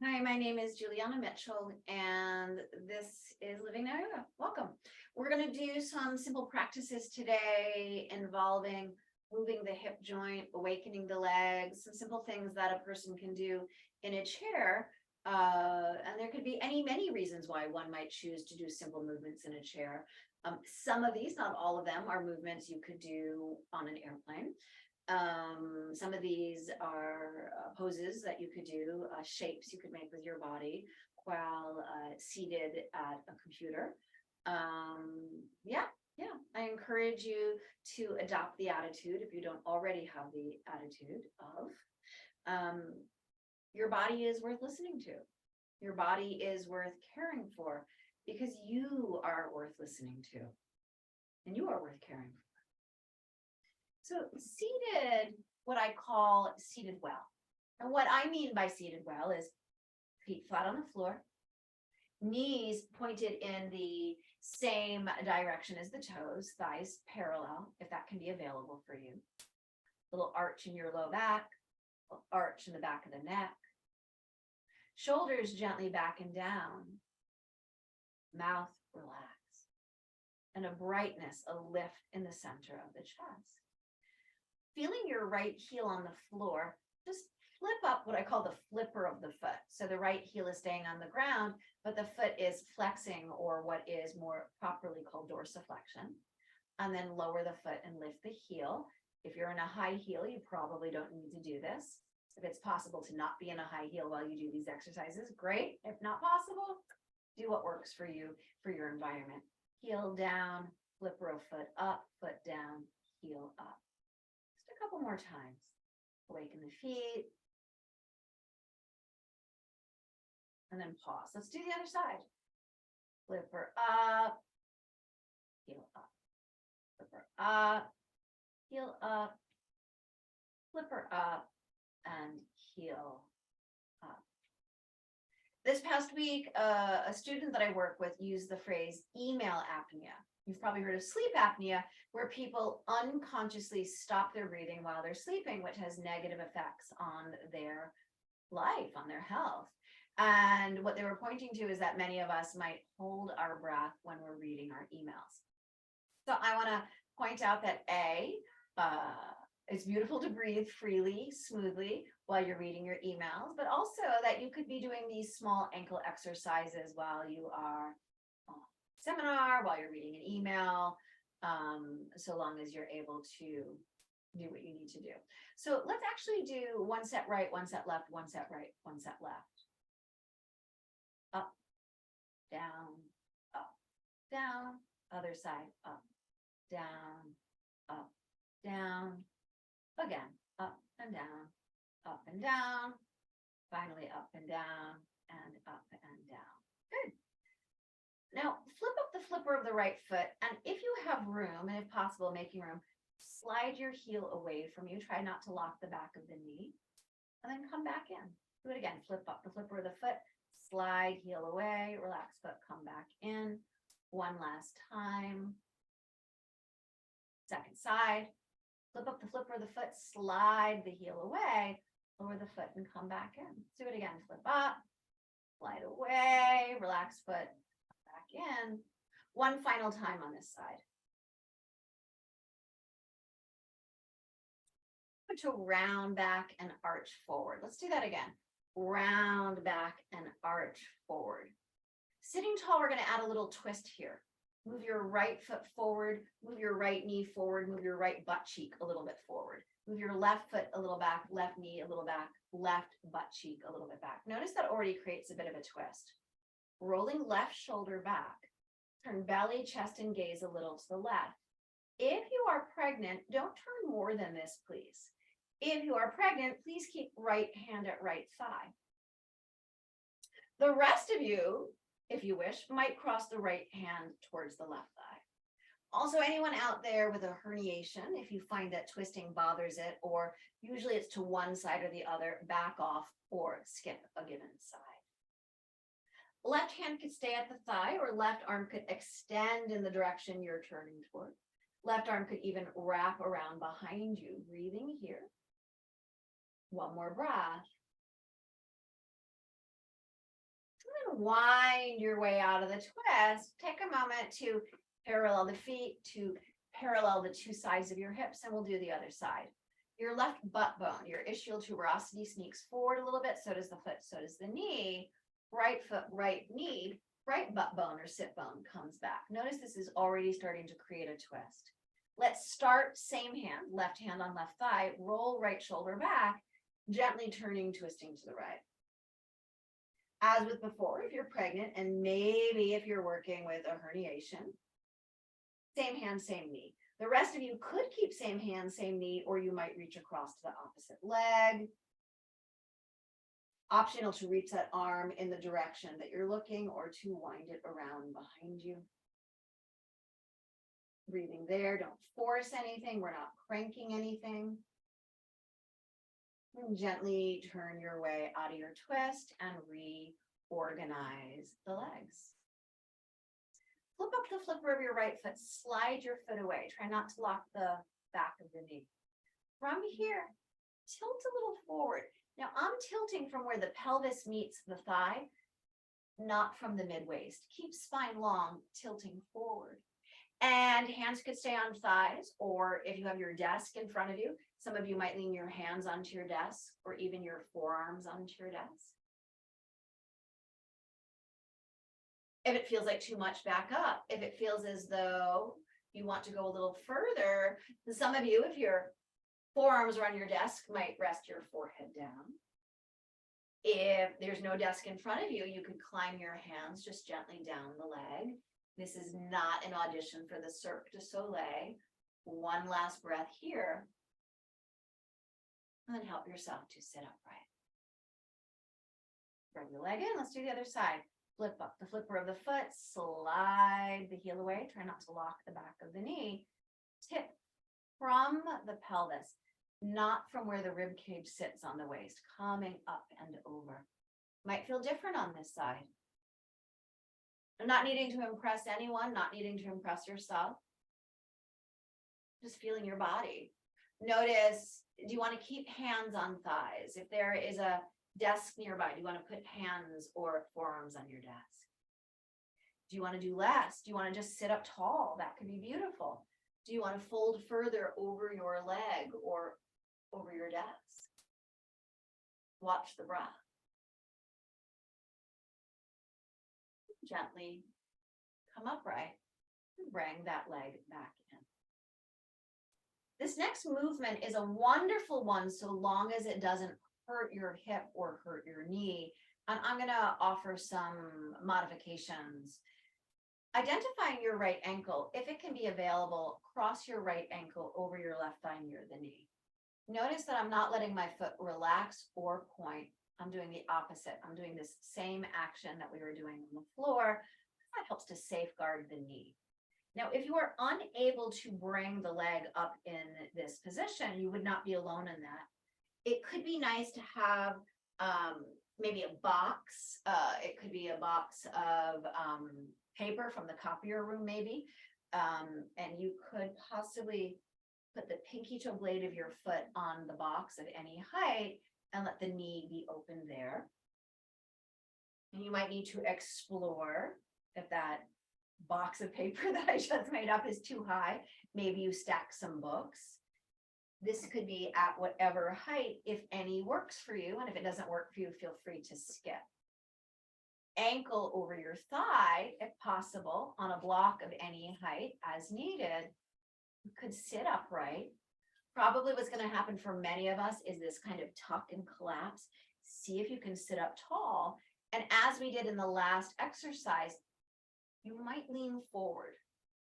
Hi, my name is Juliana Mitchell, and this is Living Now Yoga. Welcome. We're going to do some simple practices today involving moving the hip joint, awakening the legs, some simple things that a person can do in a chair. And there could be many reasons why one might choose to do simple movements in a chair. Some of these, not all of them, are movements you could do on an airplane. Some of these are poses that you could do, shapes you could make with your body while seated at a computer. Yeah, yeah. I encourage you to adopt the attitude if you don't already have the attitude of um, your body is worth listening to. Your body is worth caring for because you are worth listening to and you are worth caring for. So seated, what I call seated well. And what I mean by seated well is feet flat on the floor, knees pointed in the same direction as the toes, thighs parallel, if that can be available for you. Little arch in your low back, little arch in the back of the neck. Shoulders gently back and down. Mouth relaxed. And a brightness, a lift in the center of the chest. Feeling your right heel on the floor, just flip up what I call the flipper of the foot. So the right heel is staying on the ground, but the foot is flexing, or what is more properly called dorsiflexion. And then lower the foot and lift the heel. If you're in a high heel, you probably don't need to do this. If it's possible to not be in a high heel while you do these exercises, great. If not possible, do what works for you, for your environment. Heel down, flipper of foot up, foot down, heel up. Just a couple more times. Awaken the feet. And then pause. Let's do the other side. Flipper up, heel up. Flipper up, heel up, flipper up, and heel up. This past week, a student that I work with used the phrase email apnea. You've probably heard of sleep apnea, where people unconsciously stop their breathing while they're sleeping, which has negative effects on their life, on their health. And what they were pointing to is that many of us might hold our breath when we're reading our emails. So I want to point out that it's beautiful to breathe freely, smoothly while you're reading your emails, but also that you could be doing these small ankle exercises while you are on a seminar, while you're reading an email, so long as you're able to do what you need to do. So let's actually do one set right, one set left, one set right, one set left. Up, down, other side, up, down, again, up and down, finally up and down, and up and down. Good. Now, flip up the flipper of the right foot, and if you have room, and if possible, making room, slide your heel away from you. Try not to lock the back of the knee, and then come back in. Do it again. Flip up the flipper of the foot, slide heel away, relax foot, come back in. One last time. Second side. Flip up the flipper of the foot, slide the heel away, lower the foot, and come back in. Do it again. Flip up, slide away, relax foot, come back in. One final time on this side. To round back and arch forward. Let's do that again. Round back and arch forward. Sitting tall, we're going to add a little twist here. Move your right foot forward, move your right knee forward, move your right butt cheek a little bit forward. Move your left foot a little back, left knee a little back, left butt cheek a little bit back. Notice that already creates a bit of a twist. Rolling left shoulder back. Turn belly, chest, and gaze a little to the left. If you are pregnant, don't turn more than this, please. If you are pregnant, please keep right hand at right thigh. The rest of you, if you wish, might cross the right hand towards the left thigh. Also, anyone out there with a herniation, if you find that twisting bothers it, or usually it's to one side or the other, back off or skip a given side. Left hand could stay at the thigh, or left arm could extend in the direction you're turning toward. Left arm could even wrap around behind you, breathing here. One more breath. wind your way out of the twist, take a moment to parallel the feet, to parallel the two sides of your hips, and we'll do the other side. Your left butt bone, your ischial tuberosity sneaks forward a little bit, so does the foot, so does the knee. Right foot, right knee, right butt bone or sit bone comes back. Notice this is already starting to create a twist. Let's start same hand, left hand on left thigh, roll right shoulder back, gently turning, twisting to the right. As with before, if you're pregnant and maybe if you're working with a herniation, same hand, same knee. The rest of you could keep same hand, same knee, or you might reach across to the opposite leg. Optional to reach that arm in the direction that you're looking or to wind it around behind you. Breathing there, don't force anything. We're not cranking anything. And gently turn your way out of your twist and reorganize the legs. Flip up the flipper of your right foot, slide your foot away. Try not to lock the back of the knee. From here, tilt a little forward. Now I'm tilting from where the pelvis meets the thigh, not from the mid waist. Keep spine long, tilting forward. And hands could stay on thighs, or if you have your desk in front of you, some of you might lean your hands onto your desk or even your forearms onto your desk. If it feels like too much, back up. If it feels as though you want to go a little further, some of you, if your forearms are on your desk, might rest your forehead down. If there's no desk in front of you, you could climb your hands just gently down the leg. This is not an audition for the Cirque du Soleil. One last breath here. And then help yourself to sit upright. Bring the leg in. Let's do the other side. Flip up the flipper of the foot. Slide the heel away. Try not to lock the back of the knee. Tip from the pelvis, not from where the rib cage sits on the waist. Coming up and over. Might feel different on this side. I'm not needing to impress anyone, not needing to impress yourself. Just feeling your body. Notice, do you want to keep hands on thighs? If there is a desk nearby, do you want to put hands or forearms on your desk? Do you want to do less? Do you want to just sit up tall? That could be beautiful. Do you want to fold further over your leg or over your desk? Watch the breath. Gently come upright and bring that leg back in. This next movement is a wonderful one so long as it doesn't hurt your hip or hurt your knee. And I'm going to offer some modifications. Identifying your right ankle, if it can be available, cross your right ankle over your left thigh near the knee. Notice that I'm not letting my foot relax or point. I'm doing the opposite. I'm doing this same action that we were doing on the floor. That helps to safeguard the knee. Now, if you are unable to bring the leg up in this position, you would not be alone in that. It could be nice to have maybe a box. It could be a box of paper from the copier room, maybe. And you could possibly put the pinky toe blade of your foot on the box of any height and let the knee be open there. And you might need to explore if that box of paper that I just made up is too high. Maybe you stack some books. This could be at whatever height, if any works for you. And if it doesn't work for you, feel free to skip. Ankle over your thigh, if possible, on a block of any height as needed. You could sit upright. Probably what's going to happen for many of us is this kind of tuck and collapse. See if you can sit up tall. And as we did in the last exercise, you might lean forward.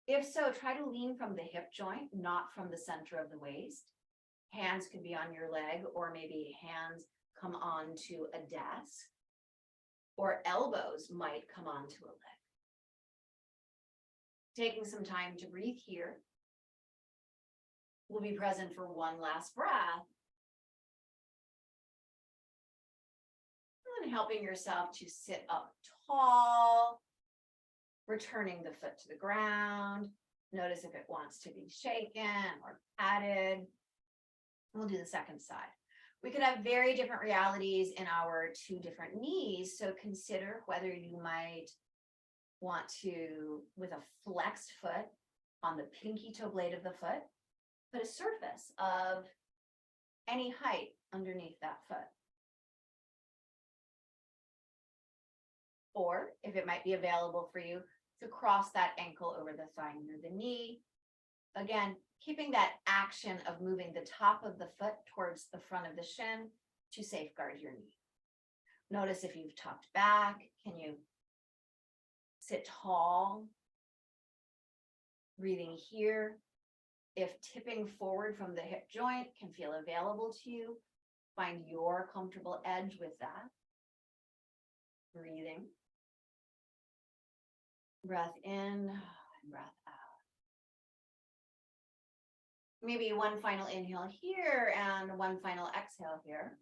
If so, try to lean from the hip joint, not from the center of the waist. Hands could be on your leg, or maybe hands come onto a desk, or elbows might come onto a leg. Taking some time to breathe here. We'll be present for one last breath. And helping yourself to sit up tall, returning the foot to the ground. Notice if it wants to be shaken or patted. We'll do the second side. We could have very different realities in our two different knees. So consider whether you might want to, with a flexed foot on the pinky toe blade of the foot, put a surface of any height underneath that foot. Or if it might be available for you, to cross that ankle over the thigh near the knee. Again, keeping that action of moving the top of the foot towards the front of the shin to safeguard your knee. Notice if you've tucked back, can you sit tall? Breathing here. If tipping forward from the hip joint can feel available to you, find your comfortable edge with that. Breathing. Breath in and breath out. Maybe one final inhale here and one final exhale here.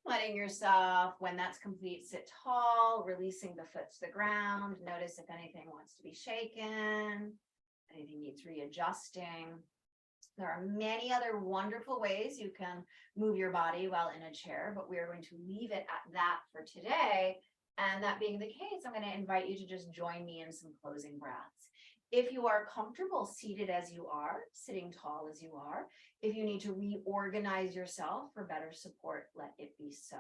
Letting yourself, when that's complete, sit tall, releasing the foot to the ground. Notice if anything wants to be shaken, anything needs readjusting. There are many other wonderful ways you can move your body while in a chair, but we are going to leave it at that for today. And that being the case, I'm going to invite you to just join me in some closing breaths. If you are comfortable seated as you are, sitting tall as you are, if you need to reorganize yourself for better support, let it be so.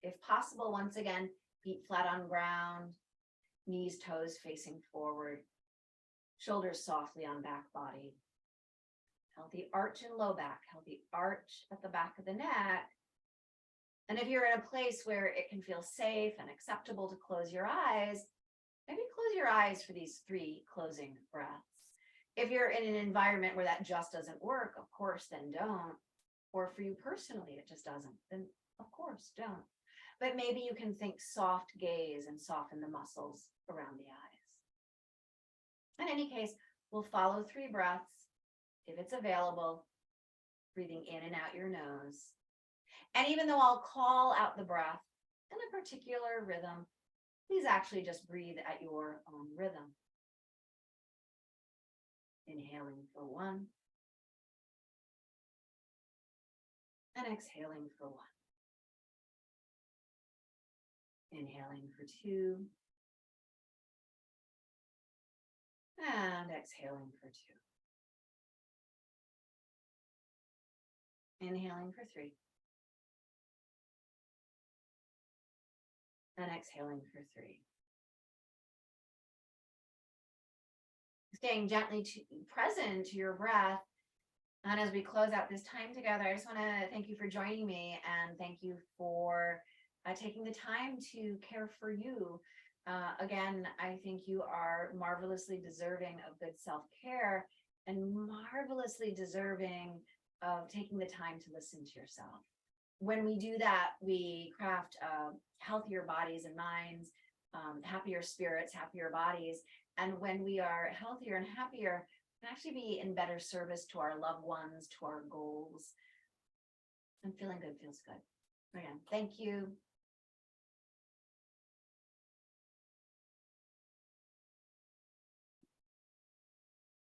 If possible, once again, feet flat on ground, knees, toes facing forward, shoulders softly on back body. Healthy arch in low back, healthy arch at the back of the neck. And if you're in a place where it can feel safe and acceptable to close your eyes, maybe close your eyes for these 3 closing breaths. If you're in an environment where that just doesn't work, of course, then don't. Or for you personally, it just doesn't, then of course, don't. But maybe you can think soft gaze and soften the muscles around the eyes. In any case, we'll follow 3 breaths. If it's available, breathing in and out your nose. And even though I'll call out the breath in a particular rhythm, please actually just breathe at your own rhythm. Inhaling for 1. And exhaling for 1. Inhaling for 2. And exhaling for 2. Inhaling for 3. And exhaling for 3. Staying gently present to your breath. And as we close out this time together, I just want to thank you for joining me and thank you for taking the time to care for you. Again, I think you are marvelously deserving of good self-care and marvelously deserving of taking the time to listen to yourself. When we do that, we craft healthier bodies and minds, happier spirits, happier bodies. And when we are healthier and happier, we can actually be in better service to our loved ones, to our goals. And feeling good feels good. Again, thank you.